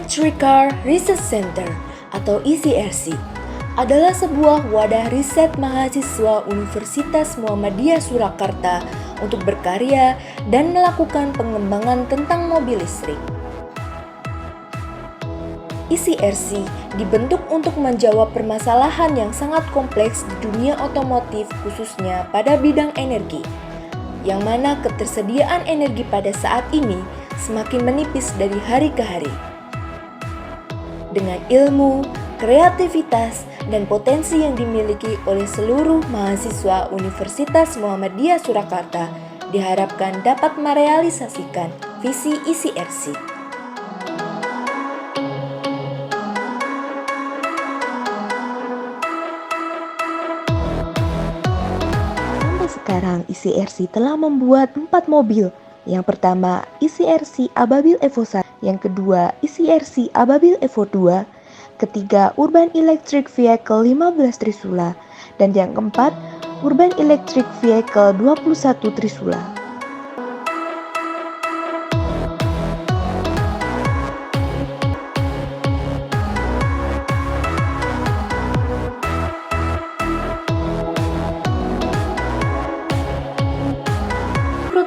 Electric Car Research Center atau ECRC adalah sebuah wadah riset mahasiswa Universitas Muhammadiyah Surakarta untuk berkarya dan melakukan pengembangan tentang mobil listrik. ECRC dibentuk untuk menjawab permasalahan yang sangat kompleks di dunia otomotif khususnya pada bidang energi, yang mana ketersediaan energi pada saat ini semakin menipis dari hari ke hari. Dengan ilmu, kreativitas, dan potensi yang dimiliki oleh seluruh mahasiswa Universitas Muhammadiyah Surakarta, diharapkan dapat merealisasikan visi ECRC. Sampai sekarang, ECRC telah membuat 4 mobil. Yang pertama, ECRC Ababil Evo 1, yang kedua, ECRC Ababil Evo 2, ketiga, Urban Electric Vehicle 15 Trisula, dan yang keempat, Urban Electric Vehicle 21 Trisula.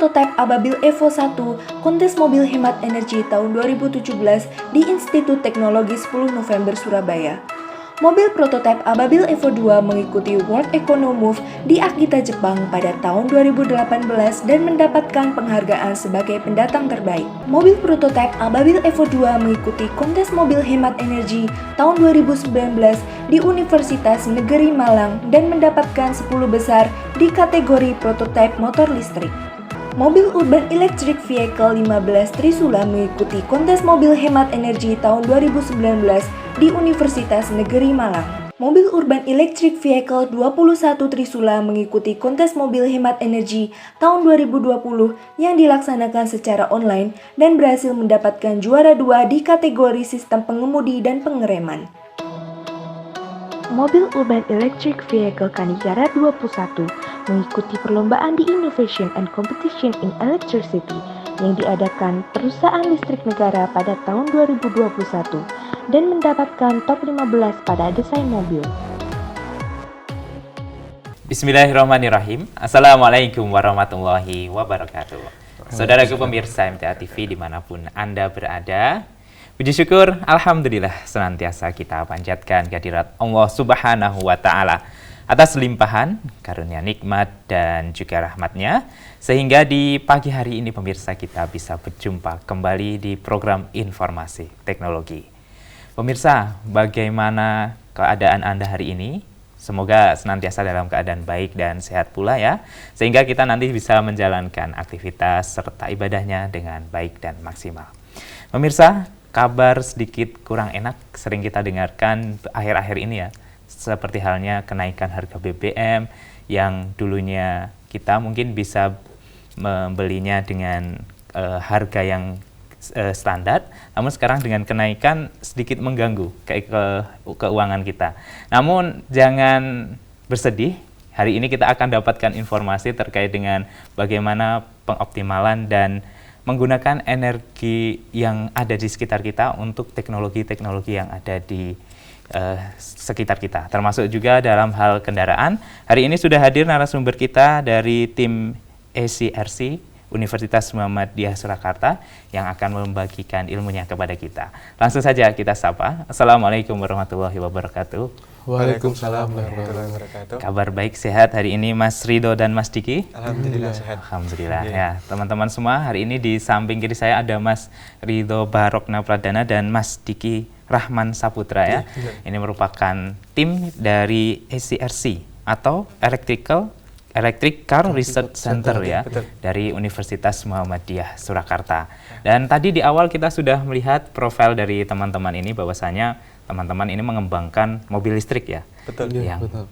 Prototipe Ababil Evo 1 kontes mobil hemat energi tahun 2017 di Institut Teknologi 10 November Surabaya. Mobil prototipe Ababil Evo 2 mengikuti World Econo Move di Akita, Jepang pada tahun 2018 dan mendapatkan penghargaan sebagai pendatang terbaik. Mobil prototipe Ababil Evo 2 mengikuti kontes mobil hemat energi tahun 2019 di Universitas Negeri Malang dan mendapatkan 10 besar di kategori prototipe motor listrik. Mobil Urban Electric Vehicle 15 Trisula mengikuti kontes mobil hemat energi tahun 2019 di Universitas Negeri Malang. Mobil Urban Electric Vehicle 21 Trisula mengikuti kontes mobil hemat energi tahun 2020 yang dilaksanakan secara online dan berhasil mendapatkan juara 2 di kategori sistem pengemudi dan pengereman. Mobil Urban Electric Vehicle Kanigara 21 mengikuti perlombaan di Innovation and Competition in Electricity yang diadakan perusahaan listrik negara pada tahun 2021 dan mendapatkan top 15 pada desain mobil. Bismillahirrahmanirrahim. Assalamualaikum warahmatullahi wabarakatuh. Saudaraku pemirsa MTA TV dimanapun Anda berada, puji syukur, alhamdulillah senantiasa kita panjatkan kehadirat Allah Subhanahu wa Ta'ala atas limpahan karunia nikmat dan juga rahmatnya, sehingga di pagi hari ini pemirsa kita bisa berjumpa kembali di program informasi teknologi. Pemirsa, bagaimana keadaan Anda hari ini? Semoga senantiasa dalam keadaan baik dan sehat pula ya, sehingga kita nanti bisa menjalankan aktivitas serta ibadahnya dengan baik dan maksimal. Pemirsa, kabar sedikit kurang enak sering kita dengarkan akhir-akhir ini ya, seperti halnya kenaikan harga BBM yang dulunya kita mungkin bisa membelinya dengan harga yang standar, namun sekarang dengan kenaikan sedikit mengganggu keuangan kita. Namun jangan bersedih, hari ini kita akan dapatkan informasi terkait dengan bagaimana pengoptimalan dan menggunakan energi yang ada di sekitar kita untuk teknologi-teknologi yang ada di sekitar kita, termasuk juga dalam hal kendaraan. Hari ini sudah hadir narasumber kita dari tim ECRC Universitas Muhammadiyah Surakarta yang akan membagikan ilmunya kepada kita. Langsung saja kita sapa. Assalamualaikum warahmatullahi wabarakatuh. Waalaikumsalam warahmatullahi wabarakatuh. Kabar baik, sehat hari ini Mas Ridho dan Mas Diki? Alhamdulillah sehat. Alhamdulillah ya, teman-teman semua, hari ini di samping kiri saya ada Mas Ridho Barokna Pradana dan Mas Diki Rahman Saputra ya. Ini merupakan tim dari ECRC atau Electric Car Research Center ya, dari Universitas Muhammadiyah Surakarta. Dan tadi di awal kita sudah melihat profil dari teman-teman ini, bahwasanya teman-teman ini mengembangkan mobil listrik ya. Betul.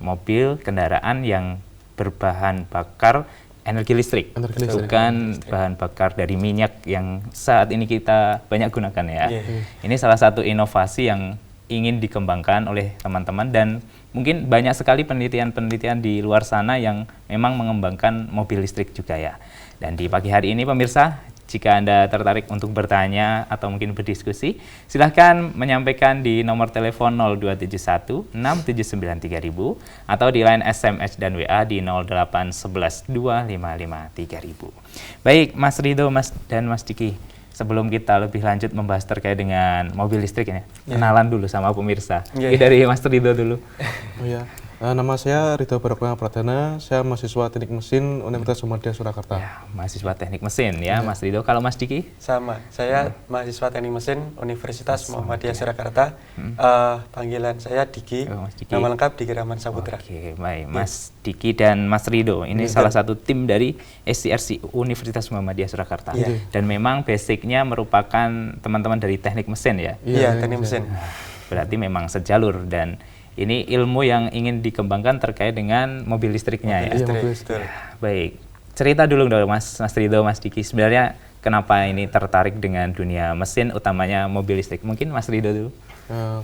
Mobil kendaraan yang berbahan bakar energi listrik, bukan bahan bakar dari minyak yang saat ini kita banyak gunakan ya. Ini salah satu inovasi yang ingin dikembangkan oleh teman-teman, dan mungkin banyak sekali penelitian-penelitian di luar sana yang memang mengembangkan mobil listrik juga ya. Dan di pagi hari ini pemirsa, Jika Anda tertarik untuk bertanya atau mungkin berdiskusi, silahkan menyampaikan di nomor telepon 0271 679 3000 atau di line SMS dan WA di 0811 255 3000. Baik, Mas Ridho, Mas dan Mas Diki, sebelum kita lebih lanjut membahas terkait dengan mobil listrik ini, kenalan dulu sama pemirsa. Ini dari Mas Ridho dulu. Oh ya, nama saya Ridho Barokah Pradana, saya mahasiswa Teknik Mesin Universitas Muhammadiyah Surakarta. Ya, mahasiswa teknik mesin ya, Mas Ridho. Kalau Mas Diki? Sama, saya mahasiswa Teknik Mesin Universitas Muhammadiyah Surakarta. Panggilan saya Diki, Oh, Mas Diki. nama lengkap Diki Rahman Saputra. Oke, baik. Mas Diki dan Mas Ridho, ini salah satu tim dari SCRC Universitas Muhammadiyah Surakarta. Iya. Dan memang basicnya merupakan teman-teman dari teknik mesin ya. Iya, Teknik Mesin. Berarti memang sejalur dan ini ilmu yang ingin dikembangkan terkait dengan mobil listriknya ya. Iya, Listrik, mobil betul. Baik, cerita dulu dong Mas Ridho, Mas Diki. Sebenarnya kenapa ini tertarik dengan dunia mesin, utamanya mobil listrik? Mungkin Mas Ridho dulu.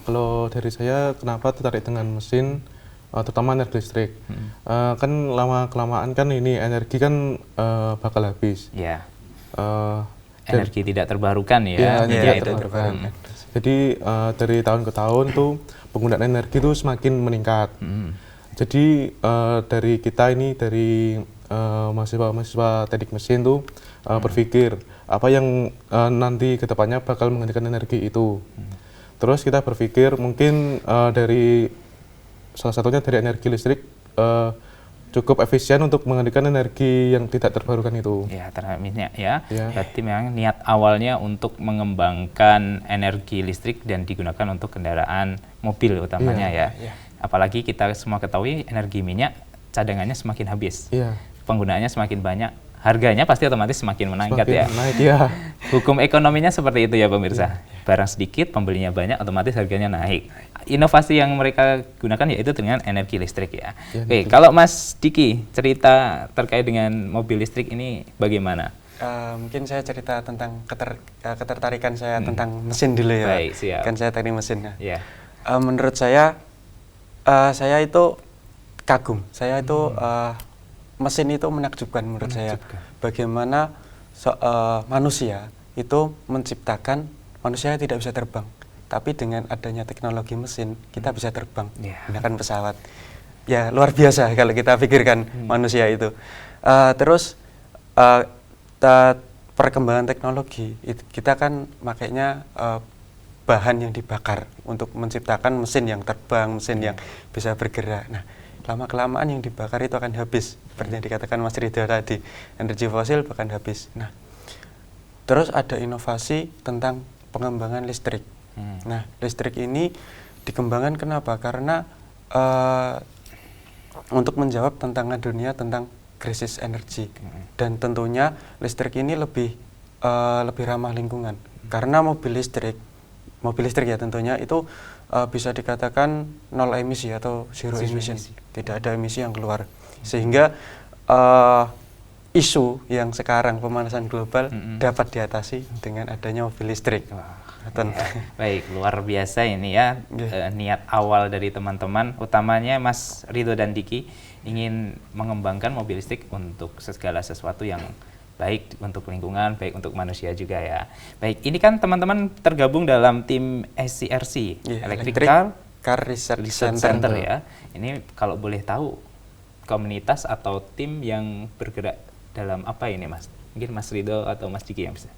Kalau dari saya, kenapa tertarik dengan mesin, terutama energi listrik? Kan lama-kelamaan kan ini energi kan bakal habis. Ya, Dan- energi tidak terbarukan ya. Iya, energi Ya, tidak itu. terbarukan. Jadi dari tahun ke tahun tuh penggunaan energi itu semakin meningkat. Jadi dari kita ini dari mahasiswa teknik mesin tuh berpikir apa yang nanti kedepannya bakal menggantikan energi itu. Terus kita berpikir mungkin dari salah satunya dari energi listrik cukup efisien untuk menggantikan energi yang tidak terbarukan itu. Ya, terhadap minyak ya. Ya. Berarti memang niat awalnya untuk mengembangkan energi listrik dan digunakan untuk kendaraan mobil utamanya ya. Apalagi kita semua ketahui energi minyak cadangannya semakin habis. Iya. Penggunaannya semakin banyak, harganya pasti otomatis semakin meningkat Semakin ya. naik ya. Hukum ekonominya seperti itu ya pemirsa. Barang sedikit, pembelinya banyak, otomatis harganya naik. Inovasi yang mereka gunakan yaitu dengan energi listrik ya. Oke, kalau Mas Diki, cerita terkait dengan mobil listrik ini bagaimana? Mungkin saya cerita tentang ketertarikan saya tentang mesin dulu ya. Baik, siap. Kan saya teknik mesin. Ya. Menurut saya itu kagum. Saya itu mesin itu menakjubkan menurut saya. Bagaimana manusia itu menciptakan, manusia tidak bisa terbang. Tapi dengan adanya teknologi mesin, kita bisa terbang, menggunakan pesawat. Ya luar biasa kalau kita pikirkan manusia itu. Terus perkembangan teknologi, kita kan makanya bahan yang dibakar untuk menciptakan mesin yang terbang, mesin yang bisa bergerak. Nah, lama-kelamaan yang dibakar itu akan habis, seperti yang dikatakan Mas Ridho tadi, energi fosil bahkan habis. Nah, terus ada inovasi tentang pengembangan listrik. Nah, listrik ini dikembangkan kenapa? Karena untuk menjawab tantangan dunia tentang krisis energi, dan tentunya listrik ini lebih ramah lingkungan. Karena mobil listrik ya tentunya itu bisa dikatakan nol emisi atau zero emission, tidak ada emisi yang keluar, sehingga isu yang sekarang pemanasan global dapat diatasi dengan adanya mobil listrik. Baik, luar biasa ini ya niat awal dari teman-teman, utamanya Mas Ridho dan Diki ingin mengembangkan mobil listrik untuk segala sesuatu yang baik untuk lingkungan, baik untuk manusia juga ya. Baik, ini kan teman-teman tergabung dalam tim SCRC, Electrical Car Research Center ya. Ini kalau boleh tahu komunitas atau tim yang bergerak dalam apa ini Mas? Mungkin Mas Ridho atau Mas Diki yang bisa.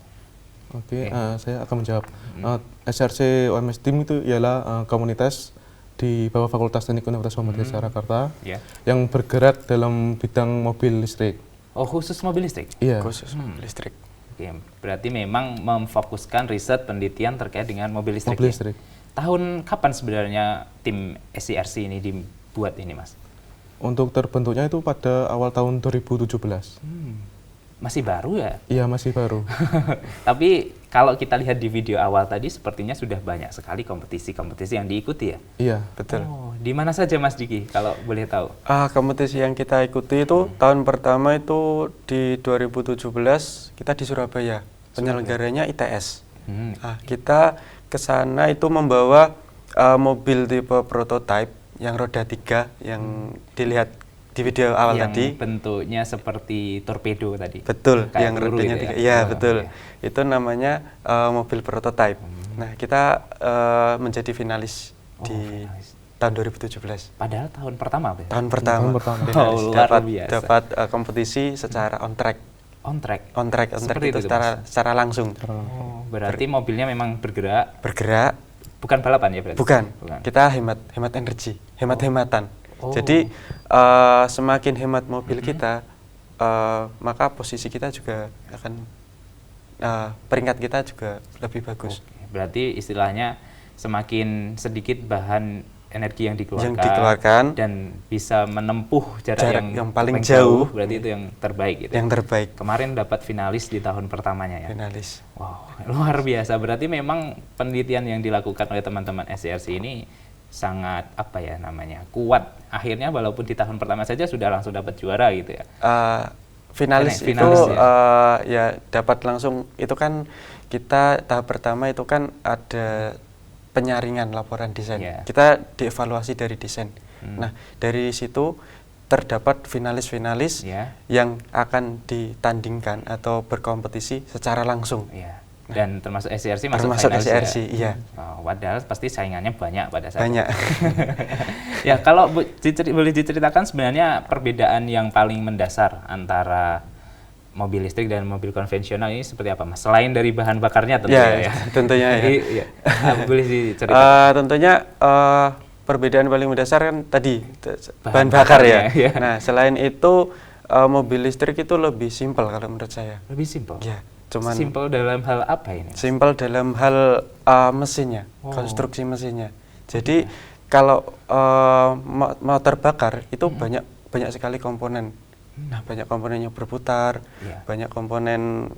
Oke, saya akan menjawab. SRC OMS Team itu ialah komunitas di bawah Fakultas Teknik Universitas Muhammadiyah Surakarta yang bergerak dalam bidang mobil listrik. Oh, khusus mobil listrik? Iya. Khusus mobil listrik. Oke, berarti memang memfokuskan riset penelitian terkait dengan mobil listrik. Mobil listrik. Tahun kapan sebenarnya tim SCRC ini dibuat ini, Mas? Untuk terbentuknya itu pada awal tahun 2017. Masih baru ya? Iya, masih baru. Tapi kalau kita lihat di video awal tadi sepertinya sudah banyak sekali kompetisi-kompetisi yang diikuti ya? Iya. Betul. Oh, di mana saja Mas Diki kalau boleh tahu? Kompetisi yang kita ikuti itu tahun pertama itu di 2017 kita di Surabaya. Penyelenggaranya ITS. Kita ke sana itu membawa mobil tipe prototype yang roda 3 yang dilihat di video awal yang tadi. bentuknya seperti torpedo tadi. Betul, Kayak yang peluru rodanya gitu tiga. ya? Iya, Oh, betul. iya. Itu namanya mobil prototype. Nah, kita menjadi finalis di finalis. tahun 2017. Padahal tahun pertama, Pak? Tahun pertama. Tahun pertama. Finalis. Oh, luar dapat biasa. dapat kompetisi secara on track. On track. On track Seperti itu itu, secara langsung. Oh, berarti mobilnya memang bergerak, Bergerak. bukan balapan ya berarti? Bukan. Kita hemat energi, hemat-hematan. Oh. Jadi semakin hemat mobil kita, maka posisi kita juga akan peringkat kita juga lebih bagus. Oke, berarti istilahnya semakin sedikit bahan energi yang dikeluarkan dan bisa menempuh jarak yang paling jauh, berarti itu yang terbaik gitu. Yang terbaik. Kemarin dapat finalis di tahun pertamanya ya. Finalis. Wow, luar biasa. Berarti memang penelitian yang dilakukan oleh teman-teman SCRC ini sangat apa ya namanya? Kuat. Akhirnya walaupun di tahun pertama saja sudah langsung dapat juara gitu ya. Finalis itu Finalis ya dapat langsung, itu kan kita tahap pertama itu kan ada penyaringan laporan desain. Yeah. Kita dievaluasi dari desain. Nah, dari situ terdapat finalis-finalis Yeah. yang akan ditandingkan atau berkompetisi secara langsung. Iya. Dan termasuk SCRC masuk Termasuk finalis SCRC, ya? iya. Oh, padahal pasti saingannya banyak pada saat Banyak. itu. Ya, kalau boleh diceritakan sebenarnya perbedaan yang paling mendasar antara mobil listrik dan mobil konvensional ini seperti apa, Mas? Selain dari bahan bakarnya tentunya ya. Tentunya ya. Iya. Boleh diceritakan. Tentunya perbedaan paling mendasar kan tadi bahan bakar ya. bakarnya, ya. Nah, selain itu mobil listrik itu lebih simpel kalau menurut saya. Lebih simpel. Ya, cuman Simpel dalam hal apa ini? simpel dalam hal mesinnya, konstruksi mesinnya. Jadi kalau motor bakar itu banyak sekali komponen. Nah, banyak komponen yang berputar, banyak komponen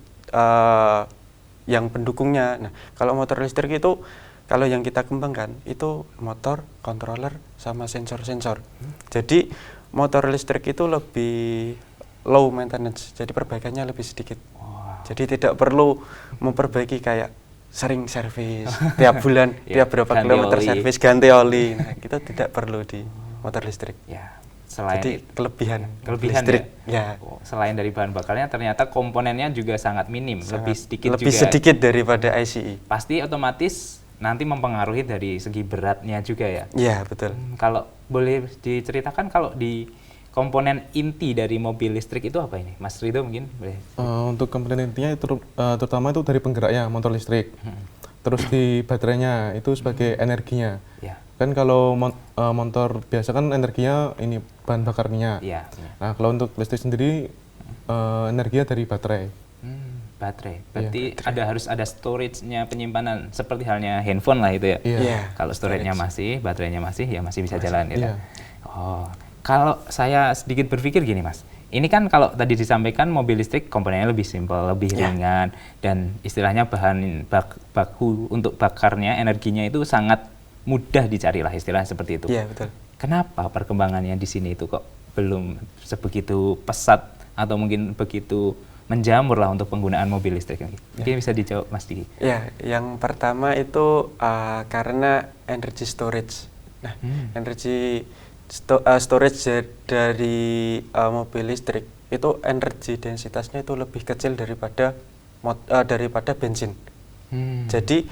yang pendukungnya. Nah, kalau motor listrik itu, kalau yang kita kembangkan itu motor, controller, sama sensor-sensor. Jadi motor listrik itu lebih low maintenance, jadi perbaikannya lebih sedikit. Jadi tidak perlu memperbaiki kayak sering servis tiap bulan, tiap berapa ganti kilometer oli. servis, ganti oli. Nah, kita tidak perlu di motor listrik. Ya, selain Jadi kelebihan listrik ya. Selain dari bahan bakarnya ternyata komponennya juga sangat minim, lebih sedikit lebih juga. sedikit daripada ICE. Pasti otomatis nanti mempengaruhi dari segi beratnya juga ya. Iya, betul. Kalau boleh diceritakan kalau di komponen inti dari mobil listrik itu apa ini? Mas Rido mungkin boleh. Untuk komponen intinya terutama itu dari penggeraknya motor listrik. Terus di baterainya itu sebagai energinya. Ya. Kan kalau motor biasa kan energinya ini bahan bakar minyak. Iya. Nah, kalau untuk listrik sendiri energinya dari baterai. Baterai. Berarti harus ada storage-nya, penyimpanan seperti halnya handphone lah itu ya. Iya. Kalau storage-nya masih, baterainya masih, ya masih bisa jalan gitu. Iya. Oh, kalau saya sedikit berpikir gini, Mas. Ini kan kalau tadi disampaikan mobil listrik komponennya lebih simpel, lebih ringan, dan istilahnya bahan baku untuk bakarnya, energinya itu sangat mudah dicari lah, istilahnya seperti itu. Iya, betul. Kenapa perkembangannya di sini itu kok belum sebegitu pesat atau mungkin begitu menjamur lah untuk penggunaan mobil listrik? Mungkin bisa dijawab Mas Diki. Ya, yang pertama itu karena energy storage. Nah, energy storage dari mobil listrik itu energi densitasnya itu lebih kecil daripada bensin. Jadi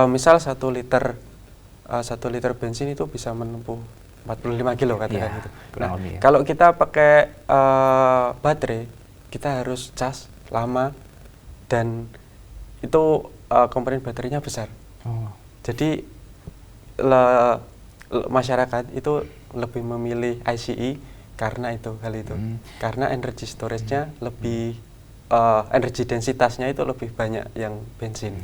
misal 1 liter bensin itu bisa menempuh 45 kilo katakan gitu. Nah, kalau kita pakai baterai, kita harus cas lama dan itu komponen baterainya besar. Jadi masyarakat itu lebih memilih ICE karena hal itu. Karena energy storage-nya lebih energi densitasnya itu lebih banyak yang bensin.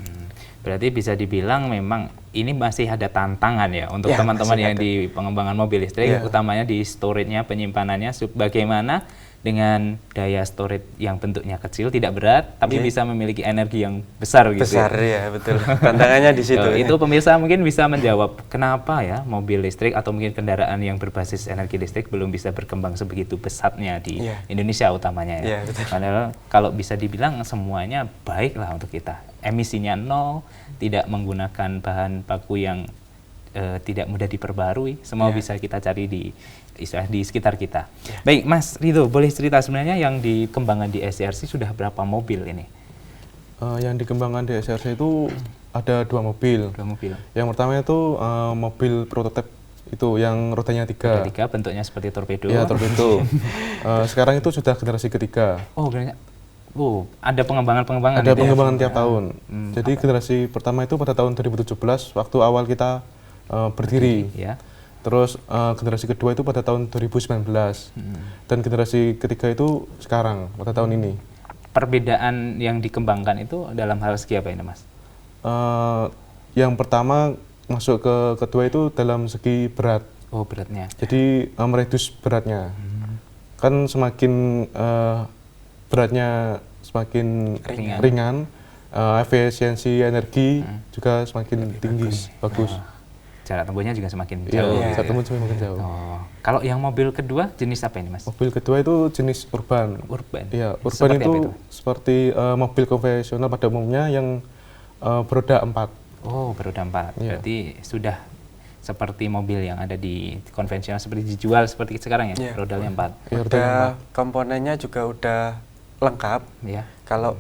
Berarti bisa dibilang memang ini masih ada tantangan ya untuk Ya, teman-teman masih yang ada. di pengembangan mobil listrik, utamanya di storage-nya, penyimpanannya, bagaimana dengan daya storage yang bentuknya kecil, tidak berat, tapi bisa memiliki energi yang besar gitu. Besar ya, betul. Tantangannya di situ. Itu pemirsa mungkin bisa menjawab kenapa ya mobil listrik atau mungkin kendaraan yang berbasis energi listrik belum bisa berkembang sebegitu pesatnya di Indonesia utamanya ya. Betul. Padahal kalau bisa dibilang semuanya baik lah untuk kita. Emisinya 0, tidak menggunakan bahan baku yang tidak mudah diperbarui, semua Ya. bisa kita cari di sekitar kita. Baik, Mas Ridho, boleh cerita sebenarnya yang dikembangkan di SCRC sudah berapa mobil ini? Yang dikembangkan di SRC itu ada 2 mobil. 2 mobil. Yang pertama itu mobil prototipe itu yang rodanya 3. Ada 3, bentuknya seperti torpedo. Iya, torpedo. Sekarang itu sudah generasi ketiga. Oh, banyak. Ada pengembangan-pengembangan. Ada itu ya? pengembangan tiap tahun. Jadi generasi pertama itu pada tahun 2017 waktu awal kita berdiri. Ya. Terus generasi kedua itu pada tahun 2019. Dan generasi ketiga itu sekarang pada tahun ini. Perbedaan yang dikembangkan itu dalam hal segi apa ini, Mas? Yang pertama masuk ke kedua itu dalam segi berat. Oh, beratnya. Jadi meredus beratnya. Kan semakin beratnya semakin ringan, efisiensi energi juga semakin tinggi, bagus. Jarak tempuhnya juga semakin Iya, jauh. jarak tempuh semakin jauh. Oh, kalau yang mobil kedua jenis apa ini, Mas? Mobil kedua itu jenis urban. Urban. Iya, urban Seperti apa itu seperti mobil konvensional pada umumnya yang beroda 4. Oh, beroda 4. Iya. Berarti sudah seperti mobil yang ada di konvensional seperti dijual seperti sekarang ya, Iya. rodanya 4. Iya, rodanya Udah komponennya juga udah lengkap. Ya. Kalau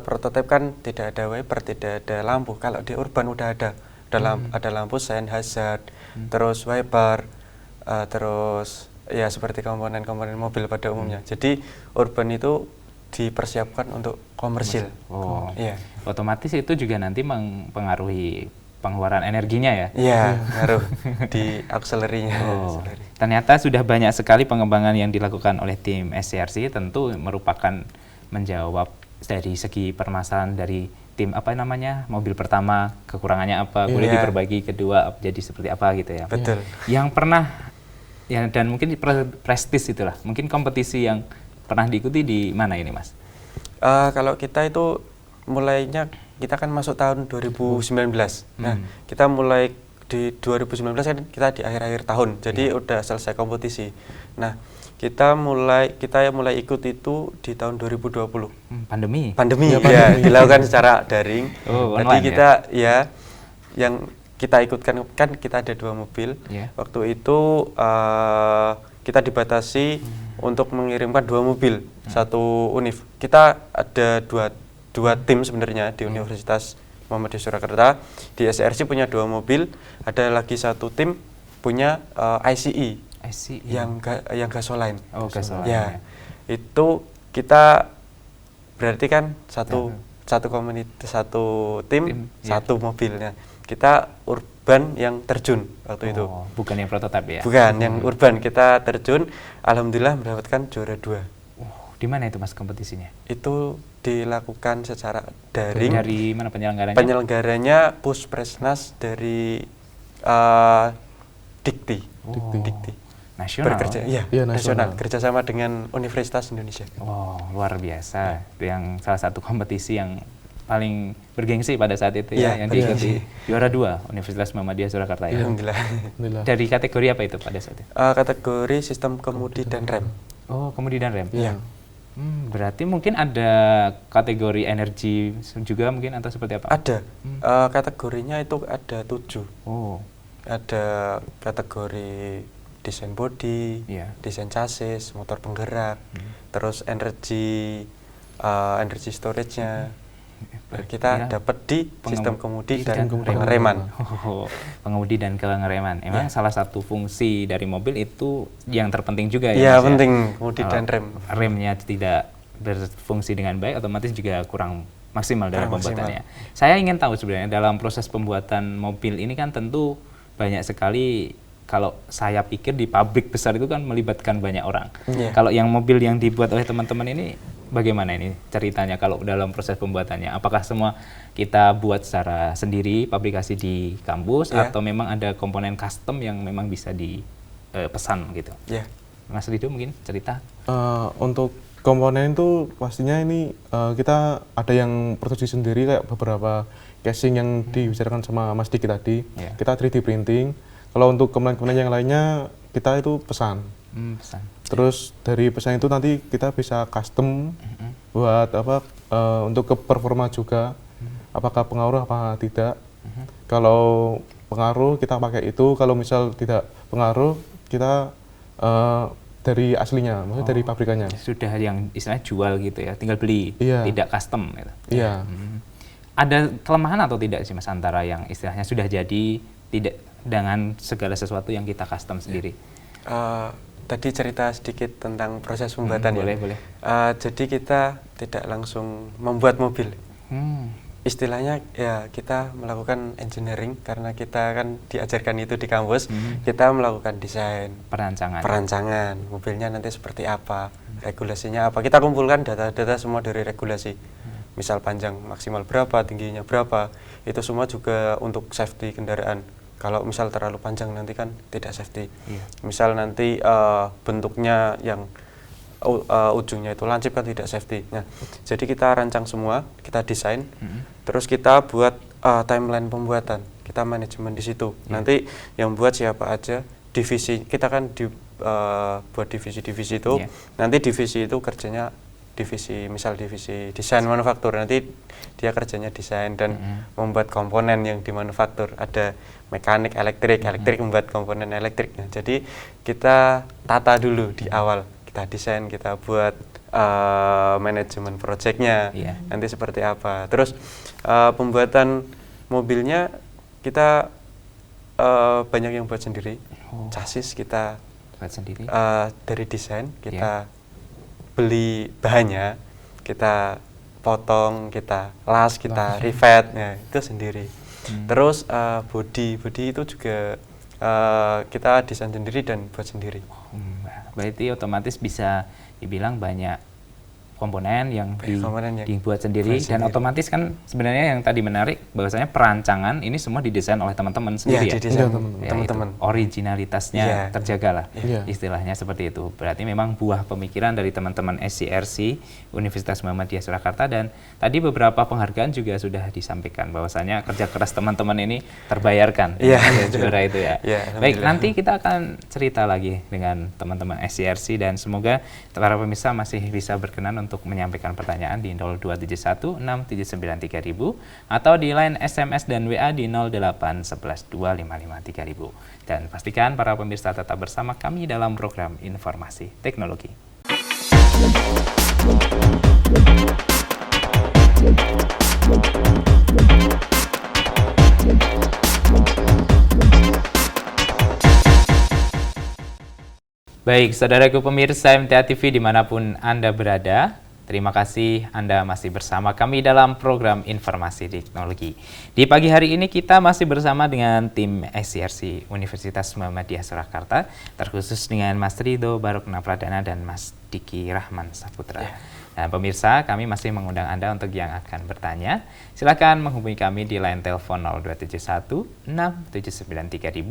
prototipe kan tidak ada wiper, tidak ada lampu. Kalau di urban udah ada. Ada lampu sign hazard, terus wiper, terus ya seperti komponen-komponen mobil pada umumnya. Jadi urban itu dipersiapkan untuk komersil. Oh. Iya. Otomatis itu juga nanti mempengaruhi pengeluaran energinya ya. Iya, ngaruh di akselerinya. Oh, ternyata sudah banyak sekali pengembangan yang dilakukan oleh tim SCRC, tentu merupakan menjawab dari segi permasalahan dari tim mobil pertama, kekurangannya apa, boleh Iya. diperbaiki, kedua jadi seperti apa gitu ya. Betul. Yang pernah ya, dan mungkin prestis itulah, mungkin kompetisi yang pernah diikuti di mana ini, Mas? Kalau kita itu mulainya, kita kan masuk tahun 2019. Nah, kita mulai di 2019 kan kita di akhir-akhir tahun, jadi udah selesai kompetisi. Nah, kita mulai ikut itu di tahun 2020. Pandemi. Pandemi, Ya, ya, pandemi. dilakukan secara daring. Oh, Jadi online kita yang kita ikutkan kan kita ada 2 mobil. Ya. Waktu itu kita dibatasi untuk mengirimkan 2 mobil, 1 univ. Kita ada dua tim sebenarnya di Universitas Muhammadiyah Surakarta. Di SCRC punya 2 mobil, ada lagi 1 tim punya ICE. Yang gasoline. Oh, gasoline. Ya, itu kita berarti kan satu komunitas, satu tim, ya. 1 mobilnya. Kita urban yang terjun waktu itu. Oh, bukan yang prototipe ya? Bukan, yang urban kita terjun. Alhamdulillah mendapatkan juara 2. Di mana itu, Mas, kompetisinya? Itu dilakukan secara daring. Dari mana penyelenggaranya? Penyelenggaranya Puspresnas dari Dikti. Dikti. Nasional. Bekerja, iya, Iya, nasional. nasional. Kerjasama dengan Universitas Indonesia. Wow, luar biasa. Itu yang salah satu kompetisi yang paling bergengsi pada saat itu ya, Iya, yang benar. diikuti juara 2 Universitas Muhammadiyah Surakarta ya. Alhamdulillah. Alhamdulillah. Dari kategori apa itu pada saat itu? Kategori sistem kemudi dan rem. Oh, kemudi dan rem. Iya. Berarti mungkin ada kategori energi juga mungkin atau seperti apa? Ada. Kategorinya itu ada 7. Oh, Ada kategori desain body, Iya. desain chassis, motor penggerak, terus energi storage-nya. Kita Ya. dapat di sistem kemudi dan rem. pengereman. Oh, pengemudi dan pengereman. Emang salah satu fungsi dari mobil itu yang terpenting juga ya, Iya, Mas, ya? penting kemudi Kalau dan rem. remnya tidak berfungsi dengan baik, otomatis juga kurang maksimal dalam Kurang pembuatannya. Saya ingin tahu sebenarnya dalam proses pembuatan mobil ini kan tentu banyak sekali, kalau saya pikir di pabrik besar itu kan melibatkan banyak orang. Iya. Kalau yang mobil yang dibuat oleh teman-teman ini bagaimana ini ceritanya kalau dalam proses pembuatannya? Apakah semua kita buat secara sendiri, pabrikasi di kampus, Iya. atau memang ada komponen custom yang memang bisa dipesan gitu? Ya. Mas Rido mungkin cerita. Untuk komponen itu pastinya ini kita ada yang produksi sendiri, kayak beberapa casing yang dibicarakan sama Mas Diki tadi. Iya. Kita 3D printing. Kalau untuk komponen-komponen yang lainnya kita itu pesan. Pesan. Terus dari pesan itu nanti kita bisa custom buat untuk ke performa juga. Apakah pengaruh apa tidak. Kalau pengaruh kita pakai itu, kalau misal tidak pengaruh kita dari aslinya, maksudnya dari pabrikannya. Sudah yang istilahnya jual gitu ya, tinggal beli, Iya. tidak custom gitu. Iya. Ada kelemahan atau tidak sih Mas antara yang istilahnya sudah jadi tidak dengan segala sesuatu yang kita custom sendiri? Tadi cerita sedikit tentang proses pembuatan ya. Boleh. Jadi kita tidak langsung membuat mobil. Istilahnya ya kita melakukan engineering karena kita kan diajarkan itu di kampus. Kita melakukan desain, perancangan mobilnya nanti seperti apa, regulasinya apa. Kita kumpulkan data-data semua dari regulasi. Misal panjang maksimal berapa, tingginya berapa. Itu semua juga untuk safety kendaraan. Kalau misal terlalu panjang nanti kan tidak safety. Misal nanti bentuknya yang ujungnya itu lancip kan tidak safety. Nah, jadi kita rancang semua, kita desain, terus kita buat timeline pembuatan, kita manajemen di situ. Nanti yang buat siapa aja, divisi kita kan buat divisi-divisi itu. Nanti divisi itu kerjanya misal divisi desain manufaktur, nanti dia kerjanya desain dan membuat komponen yang dimanufaktur. Ada mekanik, elektrik membuat komponen elektrik. Nah, jadi kita tata dulu di awal, kita desain, kita buat manajemen proyeknya, nanti seperti apa. Terus pembuatan mobilnya kita banyak yang buat sendiri. Chassis kita Buat sendiri. Dari desain kita beli bahannya, kita potong, kita las, kita rivet, ya itu sendiri. Terus body itu juga kita desain sendiri dan buat sendiri. Berarti otomatis bisa dibilang banyak komponen yang dibuat sendiri, dan otomatis kan sebenarnya yang tadi menarik bahwasanya perancangan ini semua didesain oleh teman-teman sendiri ya. Didesain Ya, teman-teman. Originalitasnya terjaga lah, istilahnya seperti itu. Berarti memang buah pemikiran dari teman-teman SCRC Universitas Muhammadiyah Surakarta, dan tadi beberapa penghargaan juga sudah disampaikan bahwasanya kerja keras teman-teman ini terbayarkan. Juara itu ya. Baik, nanti kita akan cerita lagi dengan teman-teman SCRC, dan semoga para pemirsa masih bisa berkenan untuk menyampaikan pertanyaan di 0271 679 3000 atau di line SMS dan WA di 0811 255 3000. Dan pastikan para pemirsa tetap bersama kami dalam program Informasi Teknologi. Baik, saudaraku pemirsa MTA TV dimanapun Anda berada, terima kasih Anda masih bersama kami dalam program Informasi Teknologi. Di pagi hari ini kita masih bersama dengan tim SCRC Universitas Muhammadiyah Surakarta, terkhusus dengan Mas Ridho Barukna Pradana dan Mas Diki Rahman Saputra. Nah, pemirsa, kami masih mengundang Anda untuk yang akan bertanya. Silakan menghubungi kami di line telepon 0271 679 3000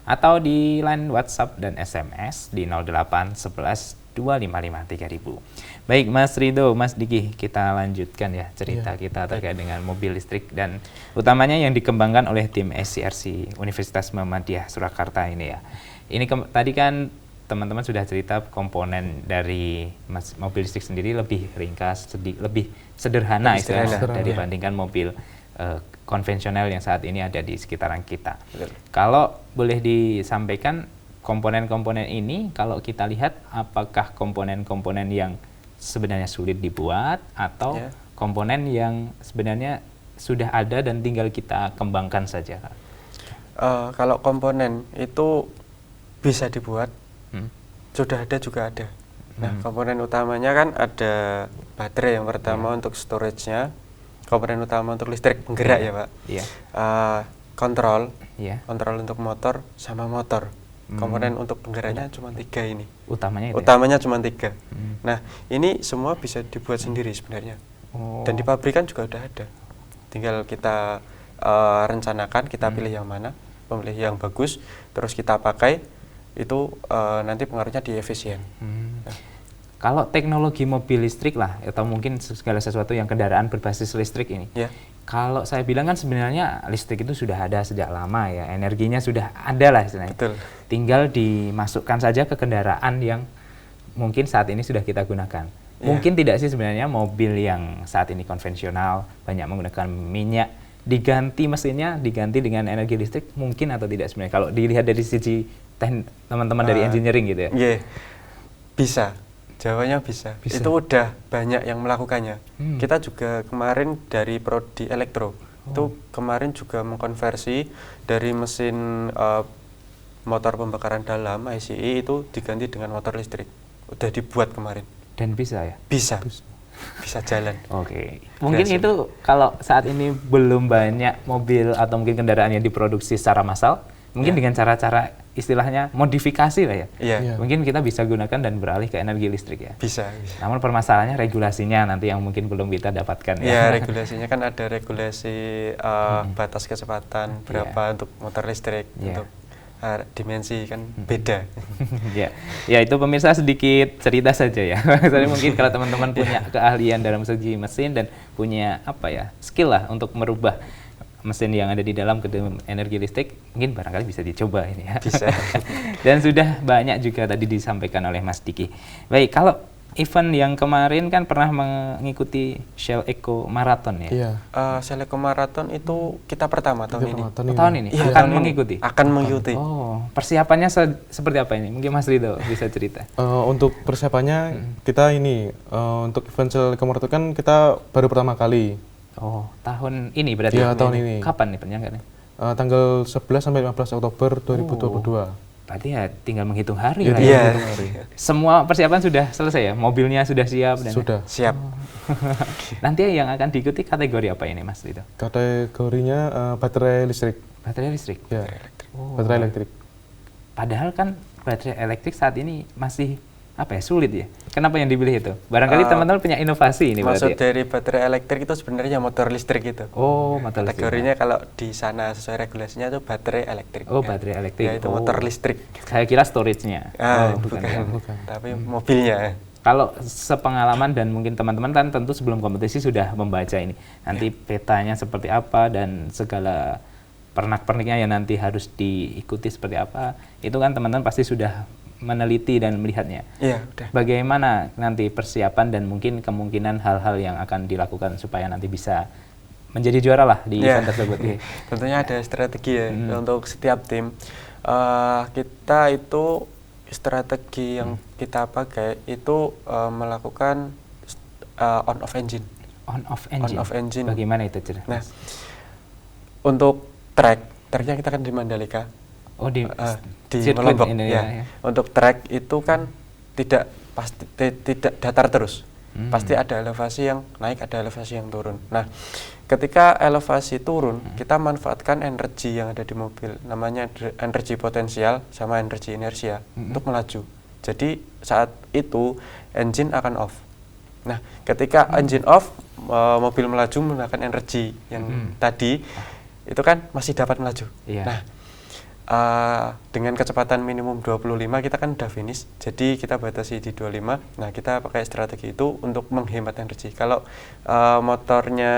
atau di line WhatsApp dan SMS di 0811 255 3000. Baik, Mas Ridho, Mas Diki, kita lanjutkan ya cerita kita terkait dengan mobil listrik dan utamanya yang dikembangkan oleh tim SCRC Universitas Muhammadiyah Surakarta ini ya. Ini tadi kan teman-teman sudah cerita komponen dari mobil listrik sendiri lebih ringkas, lebih sederhana istilahnya dibandingkan mobil konvensional yang saat ini ada di sekitaran kita. Kalau boleh disampaikan komponen-komponen ini, kalau kita lihat apakah komponen-komponen yang sebenarnya sulit dibuat atau komponen yang sebenarnya sudah ada dan tinggal kita kembangkan saja? Kalau komponen itu bisa dibuat, sudah ada juga ada. Nah, komponen utamanya kan ada baterai yang pertama untuk storage-nya, komponen utama untuk listrik penggerak ya Pak. Kontrol untuk motor sama motor. Komponen untuk penggeraknya cuma 3 ini. Utamanya cuma 3. Nah, ini semua bisa dibuat sendiri sebenarnya. Dan di pabrikan juga udah ada. Tinggal kita rencanakan, kita pilih yang mana, memilih yang bagus, terus kita pakai, itu nanti pengaruhnya di efisien. Kalau teknologi mobil listrik lah, atau mungkin segala sesuatu yang kendaraan berbasis listrik ini, kalau saya bilang kan sebenarnya listrik itu sudah ada sejak lama ya, energinya sudah ada lah istilahnya. Betul. Tinggal dimasukkan saja ke kendaraan yang mungkin saat ini sudah kita gunakan. Mungkin tidak sih sebenarnya mobil yang saat ini konvensional banyak menggunakan minyak, diganti mesinnya, diganti dengan energi listrik mungkin atau tidak sebenarnya? Kalau dilihat dari sisi teman-teman dari engineering gitu ya? Iya, bisa. Jawabannya bisa. Bisa. Itu udah banyak yang melakukannya. Kita juga kemarin dari prodi elektro, itu kemarin juga mengkonversi dari mesin motor pembakaran dalam ICE itu diganti dengan motor listrik. Udah dibuat kemarin. Dan bisa ya? Bisa. Bisa jalan. Oke. Mungkin Berhasil. itu kalau saat ini belum banyak mobil atau mungkin kendaraan yang diproduksi secara massal, mungkin dengan cara-cara istilahnya modifikasi lah ya. Iya, Iya. Mungkin kita bisa gunakan dan beralih ke energi listrik ya. bisa. Namun permasalahannya regulasinya nanti yang mungkin belum kita dapatkan ya. Ya, regulasinya kan ada regulasi batas kecepatan berapa untuk motor listrik, Iya. untuk dimensi kan beda. Ya, ya itu pemirsa sedikit cerita saja ya. Soalnya mungkin kalau teman-teman punya keahlian dalam segi mesin dan punya apa ya skill lah untuk merubah mesin yang ada di dalam ke dalam energi listrik, mungkin barangkali bisa dicoba ini ya. Bisa. Dan sudah banyak juga tadi disampaikan oleh Mas Diki. Baik, kalau event yang kemarin kan pernah mengikuti Shell Eco Marathon ya. Iya. Seleco Marathon itu kita pertama tahun ini. Tahun ini Iya, akan tahun ini mengikuti. Akan mengikuti. Oh, persiapannya seperti apa ini? Mungkin Mas Rido bisa cerita. Untuk persiapannya kita ini untuk event Seleco Marathon kan kita baru pertama kali. Oh, tahun ini berarti? Iya, tahun ini. Kapan nih penyanggaannya? Tanggal 11 sampai 15 Oktober 2022. Berarti ya tinggal menghitung hari lah Iya. ya. Semua persiapan sudah selesai ya? Mobilnya sudah siap? Dan Sudah. Siap. Nanti yang akan diikuti kategori apa ini Mas Rido? Kategorinya baterai listrik. Baterai listrik? Ya. Baterai elektrik. Padahal kan baterai elektrik saat ini masih apa ya sulit ya? Kenapa yang dipilih itu? Barangkali teman-teman punya inovasi ini Maksud berarti ya? dari baterai elektrik itu sebenarnya motor listrik itu. Oh, motor listrik. Kategorinya kalau di sana sesuai regulasinya itu baterai elektrik. Oh, baterai elektrik. Ya, itu Oh. motor listrik. Saya kira storage-nya. Bukan. ya. Tapi mobilnya. Kalau sepengalaman dan mungkin teman-teman kan tentu sebelum kompetisi sudah membaca ini. Nanti petanya seperti apa dan segala pernak-perniknya yang nanti harus diikuti seperti apa. Itu kan teman-teman pasti sudah meneliti dan melihatnya. Iya, udah. Bagaimana nanti persiapan dan mungkin kemungkinan hal-hal yang akan dilakukan supaya nanti bisa menjadi juara lah di Iya. event tersebut. Tentunya ada strategi ya untuk setiap tim. Kita itu strategi yang kita pakai itu melakukan on off engine. On off engine. On off engine. Bagaimana itu cerita? Nah, untuk tracknya kita kan di Mandalika. Oh di Di Lombok ini ya. Untuk track itu kan tidak pasti tidak datar terus. Pasti ada elevasi yang naik, ada elevasi yang turun. Nah, ketika elevasi turun, kita manfaatkan energi yang ada di mobil, namanya energi potensial sama energi inersia untuk melaju. Jadi saat itu engine akan off. Nah, ketika engine off, mobil melaju menggunakan energi yang tadi itu kan masih dapat melaju. Iya. Nah, dengan kecepatan minimum 25 kita kan udah finish, jadi kita batasi di 25. Nah, kita pakai strategi itu untuk menghemat energi. Kalau motornya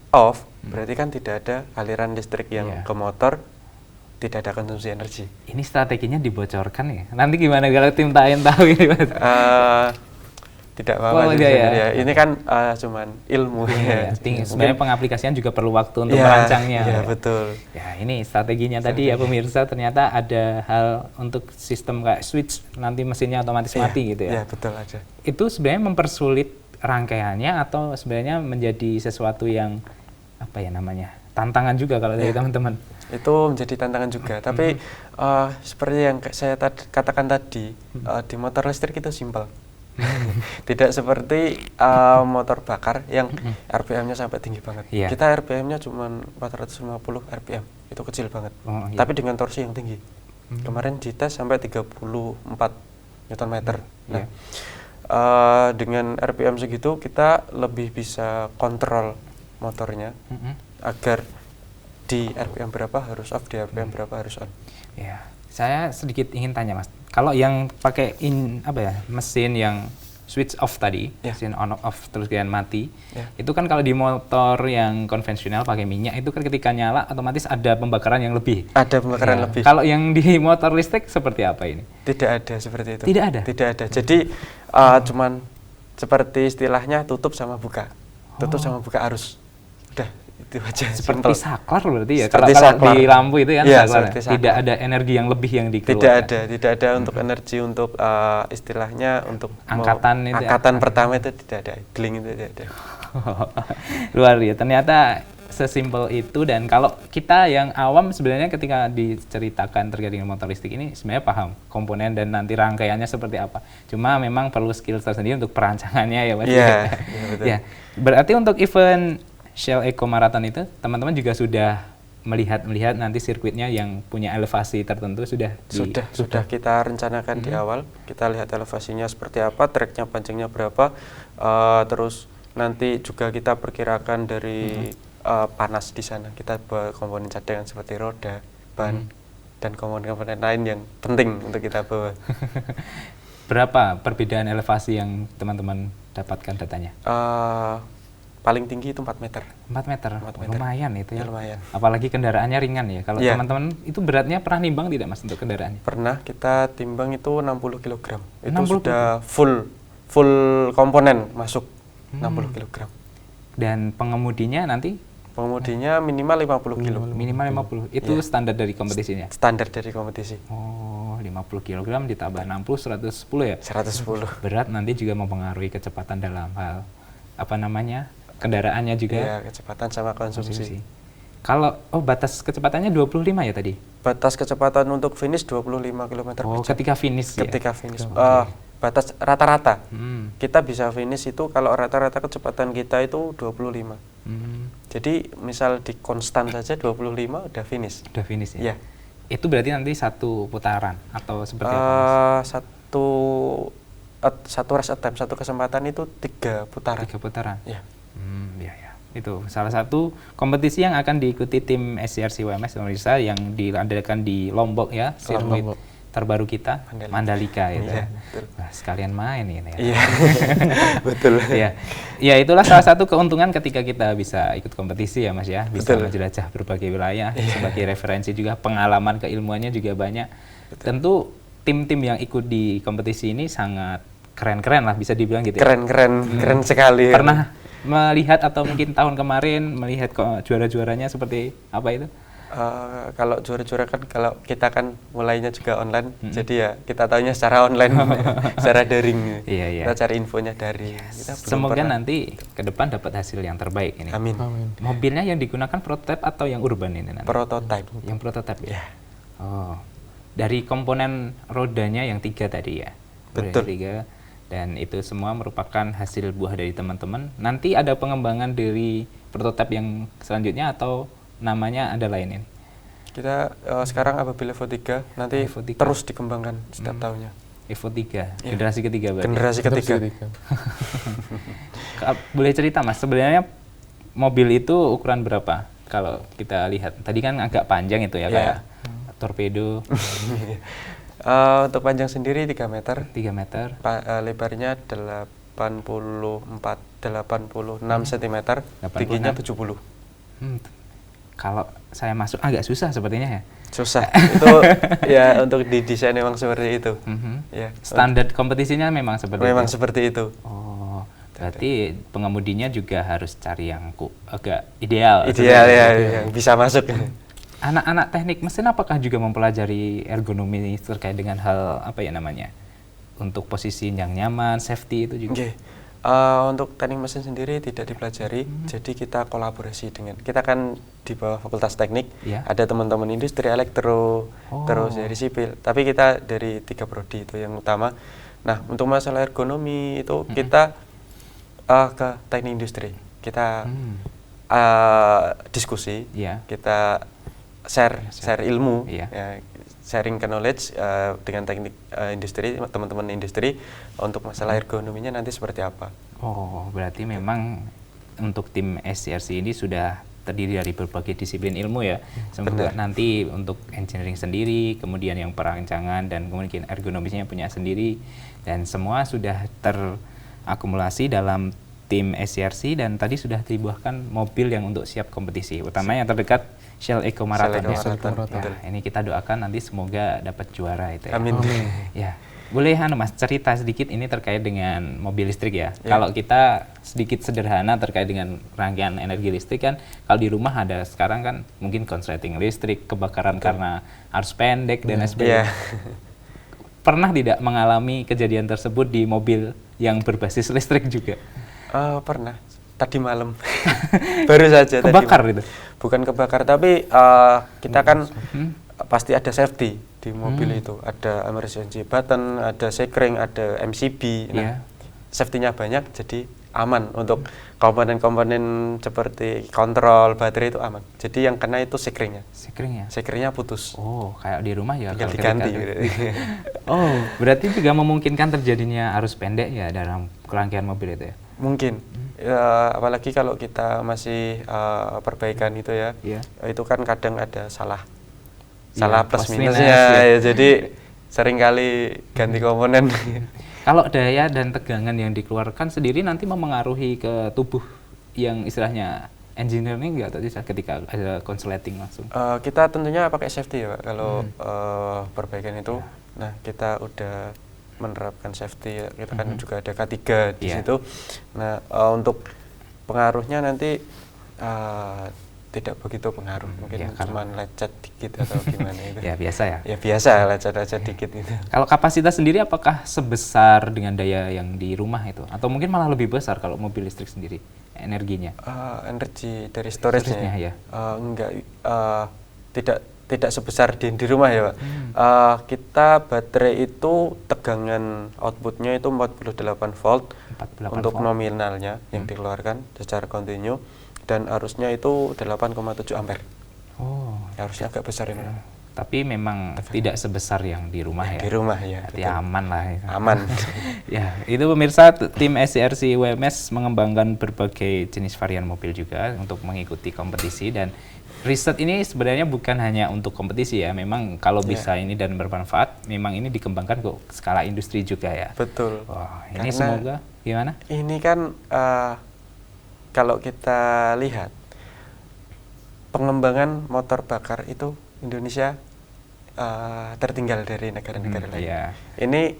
off, berarti kan tidak ada aliran listrik yang ke motor, tidak ada konsumsi energi. Ini strateginya dibocorkan ya? Nanti gimana kalau tim Taen tahu ini Mas? Tidak apa-apa sih sebenarnya. Ini kan cuman ilmu. Sebenarnya pengaplikasian juga perlu waktu untuk merancangnya. Iya, betul. Ya, ini strateginya tadi ya pemirsa, ternyata ada hal untuk sistem kayak switch, nanti mesinnya otomatis mati gitu ya. Iya, betul aja. Itu sebenarnya mempersulit rangkaiannya atau sebenarnya menjadi sesuatu yang apa ya namanya? Tantangan juga kalau dari teman-teman. Itu menjadi tantangan juga. Tapi seperti yang saya katakan tadi, di motor listrik itu simpel. Tidak seperti motor bakar yang RPM-nya sampai tinggi banget. Kita RPM-nya cuma 450 RPM, itu kecil banget. Tapi dengan torsi yang tinggi. Kemarin dites sampai 34 Nm. Nah, dengan RPM segitu kita lebih bisa kontrol motornya agar di RPM berapa harus off, di RPM berapa harus on. Ya, saya sedikit ingin tanya Mas. Kalau yang pakai mesin yang switch off tadi, mesin on off terus kemudian mati, itu kan kalau di motor yang konvensional pakai minyak itu kan ketika nyala otomatis ada pembakaran yang lebih. Ada pembakaran lebih. Kalau yang di motor listrik seperti apa ini? Tidak ada seperti itu. Tidak ada? Tidak ada. Jadi cuman seperti istilahnya tutup sama buka. Tutup sama buka arus. Udah, Itu aja. Seperti simple. saklar berarti ya. Seperti Kalau saklar. di lampu itu kan Iya, saklar. seperti saklar. Tidak ada energi yang lebih yang dikeluarkan. Tidak ada untuk energi untuk istilahnya untuk Angkatan itu ya? angkatan pertama itu tidak ada, idling itu tidak ada. Luar ya, ternyata sesimpel itu. Dan kalau kita yang awam sebenarnya ketika diceritakan terkait dengan motor listrik ini sebenarnya paham komponen dan nanti rangkaiannya seperti apa. Cuma memang perlu skill tersendiri untuk perancangannya ya Mas. Iya, iya, betul. Ya, berarti untuk event Shell Eco Marathon itu teman-teman juga sudah melihat nanti sirkuitnya yang punya elevasi tertentu sudah Sudah kita rencanakan di awal. Kita lihat elevasinya seperti apa, treknya panjangnya berapa, terus nanti juga kita perkirakan dari panas di sana. Kita bawa komponen cadangan seperti roda, ban, dan komponen-komponen lain yang penting untuk kita bawa. Berapa perbedaan elevasi yang teman-teman dapatkan datanya? Paling tinggi itu 4 meter. 4 meter, 4 meter. Lumayan itu ya. Ya, lumayan. Apalagi kendaraannya ringan ya. Kalau Iya. teman-teman itu beratnya pernah nimbang tidak Mas untuk kendaraannya? Pernah kita timbang itu 60 kg. Itu 60 sudah full komponen masuk 60 kg. Dan pengemudinya nanti Pengemudinya minimal 50 kg. minimal 50. Itu Iya. standar dari kompetisinya? Standar dari kompetisi. Oh, 50 kg ditambah 60, 110 ya? 110. Berat nanti juga mempengaruhi kecepatan dalam hal, apa namanya, kendaraannya juga. Iya, kecepatan sama konsumsi. Kalau, batas kecepatannya 25 ya tadi? Batas kecepatan untuk finish 25 km per Oh, jam. ketika finish ya? Ketika finish. Oh, oke. Batas rata-rata. Hmm. Kita bisa finish itu kalau rata-rata kecepatan kita itu 25. Hmm. Jadi misal di konstan saja 25 udah finish. Udah finish ya? Iya. Itu berarti nanti satu putaran atau seperti apa Mas? Satu race attempt, satu kesempatan itu 3 putaran. 3 putaran? Ya. Ya. Itu salah satu kompetisi yang akan diikuti tim SCRC WMS Indonesia yang diadakan di Lombok ya, sirkuit Lombok. terbaru kita, Mandalika itu ya. Iya, betul. Nah, sekalian main ini ya. Iya. Betul. Ya, itulah salah satu keuntungan ketika kita bisa ikut kompetisi ya Mas ya, bisa Betul. menjelajah berbagai wilayah, sebagai referensi juga, pengalaman keilmuannya juga banyak. Tentu tim-tim yang ikut di kompetisi ini sangat keren-keren lah bisa dibilang gitu ya. Keren sekali. Pernah melihat atau mungkin tahun kemarin melihat juara-juaranya seperti apa itu? Kalau juara-juara kan kalau kita kan mulainya juga online, jadi ya kita tahunya secara online, secara daring. Iya. Kita cari infonya dari. Kita belum Semoga pernah. nanti ke depan dapat hasil yang terbaik ini. Amin. Mobilnya yang digunakan prototipe atau yang urban ini nanti? Prototype. Yang prototipe ya? Ya. Oh, dari komponen rodanya yang 3 tadi ya? Betul. Rodanya 3, dan itu semua merupakan hasil buah dari teman-teman. Nanti ada pengembangan dari prototipe yang selanjutnya atau namanya ada lain ini? Kita sekarang Ababil Evo 3 nanti Evo 3. terus dikembangkan setiap tahunnya. Evo 3, Ya. generasi ketiga berarti? Generasi ketiga. Boleh cerita Mas, sebenarnya mobil itu ukuran berapa? Kalau kita lihat, tadi kan agak panjang itu ya, Ya. kayak torpedo, Untuk panjang sendiri 3 meter, 3 meter. lebarnya 86 cm, 86. tingginya 70. Kalau saya masuk agak susah sepertinya ya. Susah. Itu ya untuk didesain memang seperti itu. Ya. Standar kompetisinya memang seperti Memang itu. seperti itu. Oh, berarti pengemudinya juga harus cari yang agak ideal. Ideal seperti ya, itu. yang bisa masuk. Anak-anak teknik mesin apakah juga mempelajari ergonomi terkait dengan hal apa ya namanya? Untuk posisi yang nyaman, safety itu juga. Oke. Untuk teknik mesin sendiri tidak dipelajari, jadi kita kolaborasi dengan, kita kan di bawah Fakultas Teknik, Ya. ada teman-teman industri elektro, terus dari sipil, tapi kita dari 3 prodi itu yang utama. Nah, untuk masalah ergonomi itu kita ke teknik industri, kita diskusi, Ya. kita share ilmu, Iya. ya, sharing knowledge dengan teknik industri, teman-teman industri untuk masalah ergonominya nanti seperti apa. Oh, berarti memang untuk tim SCRC ini sudah terdiri dari berbagai disiplin ilmu ya. Semoga nanti untuk engineering sendiri, kemudian yang perancangan dan kemudian ergonomisnya punya sendiri, dan semua sudah terakumulasi dalam tim SCRC, dan tadi sudah dibuahkan mobil yang untuk siap kompetisi, utamanya yang terdekat Shell Eco Marathon. Shell Eco Marathon, Ya, betul. ini kita doakan nanti semoga dapat juara itu ya. Amin. Ya. Boleh Mas cerita sedikit ini terkait dengan mobil listrik ya. Ya. Kalau kita sedikit sederhana terkait dengan rangkaian energi listrik kan, kalau di rumah ada sekarang kan mungkin konsleting listrik, kebakaran karena arus pendek dan lain sebagainya. Iya. Pernah tidak mengalami kejadian tersebut di mobil yang berbasis listrik juga? Pernah. Tadi malam. Baru saja Kebakar tadi. itu? Bukan kebakar, tapi kita kan pasti ada safety di mobil itu. Ada emergency button, ada sekring, ada MCB. Nah, Iya. safety-nya banyak, jadi aman untuk komponen-komponen seperti kontrol, baterai itu aman. Jadi yang kena itu sekringnya. Sekring ya? Sekringnya putus. Oh, kayak di rumah ya? Tinggal kalau diganti. ketika- Gitu. Oh, berarti juga memungkinkan terjadinya arus pendek ya dalam rangkaian mobil itu ya? Mungkin. Ya, apalagi kalau kita masih perbaikan itu ya. Iya. Itu kan kadang ada salah Iya, plus plus minusnya minus, ya. ya. Jadi seringkali ganti komponen. Kalau daya dan tegangan yang dikeluarkan sendiri nanti mempengaruhi ke tubuh yang istilahnya engineer ini nggak tadi ketika ada konsleting langsung? Kita tentunya pakai safety ya Pak, kalau perbaikan itu. Nah, kita udah menerapkan safety ya. Kita kan juga ada K3 di Iya. situ. Nah, untuk pengaruhnya nanti tidak begitu pengaruh. Mungkin ya, cuma lecet dikit atau gimana itu. Ya biasa ya. Ya biasa, lecet-lecet dikit itu. Kalau kapasitas sendiri apakah sebesar dengan daya yang di rumah itu? Atau mungkin malah lebih besar kalau mobil listrik sendiri energinya? Energi dari storage-nya Storage-nya, ya. Enggak, tidak sebesar di rumah ya Pak. Kita baterai itu tegangan outputnya itu 48 volt 48 untuk volt. nominalnya yang dikeluarkan secara kontinu, dan arusnya itu 8,7 ampere. Oh, Arusnya agak besar ini. tapi memang tidak sebesar yang di rumah ya? Di rumah ya. Berarti betul. aman lah. Ya. Aman. Ya, itu pemirsa tim SCRC UMS mengembangkan berbagai jenis varian mobil juga untuk mengikuti kompetisi, dan riset ini sebenarnya bukan hanya untuk kompetisi ya, memang kalau bisa ini dan bermanfaat, memang ini dikembangkan ke skala industri juga ya. Betul. Wah, ini Karena semoga gimana? ini kan kalau kita lihat pengembangan motor bakar itu Indonesia tertinggal dari negara-negara lain. Iya. Ini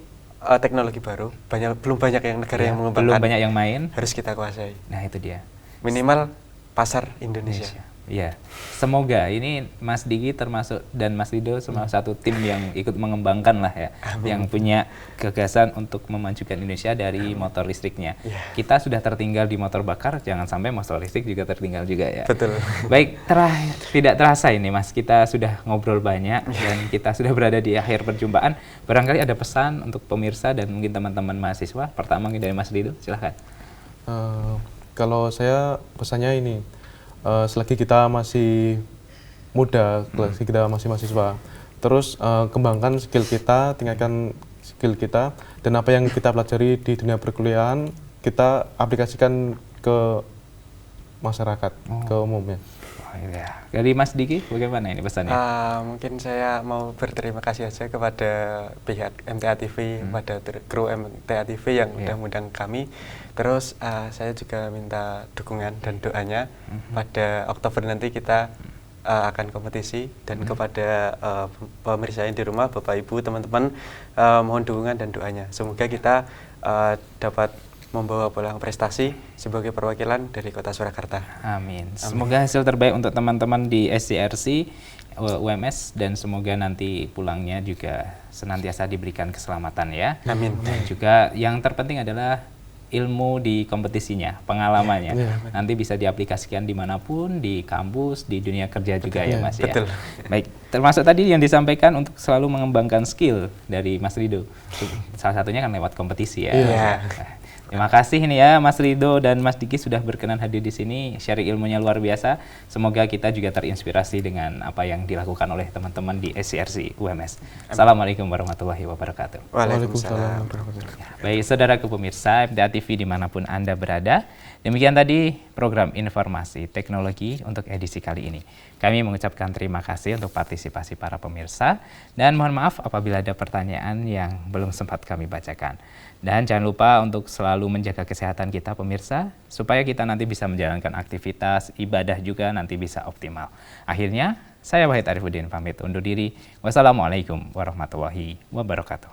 teknologi baru, belum banyak yang negara Ya, yang belum mengembangkan. banyak yang main. Harus kita kuasai. Nah, itu dia. Minimal pasar Indonesia. Iya, semoga ini Mas Diki termasuk dan Mas Rido salah satu tim yang ikut mengembangkan lah ya, yang punya gagasan untuk memajukan Indonesia dari motor listriknya. Iya. Kita sudah tertinggal di motor bakar, jangan sampai motor listrik juga tertinggal juga ya. Betul. Baik, tidak terasa ini Mas, kita sudah ngobrol banyak dan kita sudah berada di akhir perjumpaan. Barangkali ada pesan untuk pemirsa dan mungkin teman-teman mahasiswa. Pertama mungkin dari Mas Rido, silahkan. Kalau saya pesannya ini, selagi kita masih muda, selagi kita masih mahasiswa, terus kembangkan skill kita, tingkatkan skill kita, dan apa yang kita pelajari di dunia perkuliahan, kita aplikasikan ke masyarakat, ke umumnya. Oh, iya. Dari Mas Diki, bagaimana ini pesannya? Mungkin saya mau berterima kasih aja kepada pihak MTA TV, kepada kru MTA TV yang udah mengundang kami. Terus saya juga minta dukungan dan doanya pada Oktober nanti kita akan kompetisi, dan kepada pemirsa yang di rumah, Bapak Ibu, teman-teman, mohon dukungan dan doanya. Semoga kita dapat membawa pulang prestasi sebagai perwakilan dari Kota Surakarta. Amin. Semoga hasil terbaik untuk teman-teman di SCRC UMS, dan semoga nanti pulangnya juga senantiasa diberikan keselamatan ya. Amin. Dan juga yang terpenting adalah ilmu di kompetisinya, pengalamannya. Nanti bisa diaplikasikan dimanapun, di kampus, di dunia kerja juga ya Mas ya. Betul. Baik, termasuk tadi yang disampaikan untuk selalu mengembangkan skill dari Mas Rido. Salah satunya kan lewat kompetisi ya. Iya. Terima kasih ini ya Mas Rido dan Mas Diki sudah berkenan hadir di sini, sharing ilmunya luar biasa. Semoga kita juga terinspirasi dengan apa yang dilakukan oleh teman-teman di SCRC UMS. Assalamualaikum warahmatullahi wabarakatuh. Waalaikumsalam. Baik, saudaraku pemirsa MTA TV dimanapun Anda berada, demikian tadi program informasi teknologi untuk edisi kali ini. Kami mengucapkan terima kasih untuk partisipasi para pemirsa, dan mohon maaf apabila ada pertanyaan yang belum sempat kami bacakan. Dan jangan lupa untuk selalu menjaga kesehatan kita pemirsa, supaya kita nanti bisa menjalankan aktivitas ibadah juga nanti bisa optimal. Akhirnya, saya Wahid Arifuddin pamit undur diri. Wassalamualaikum warahmatullahi wabarakatuh.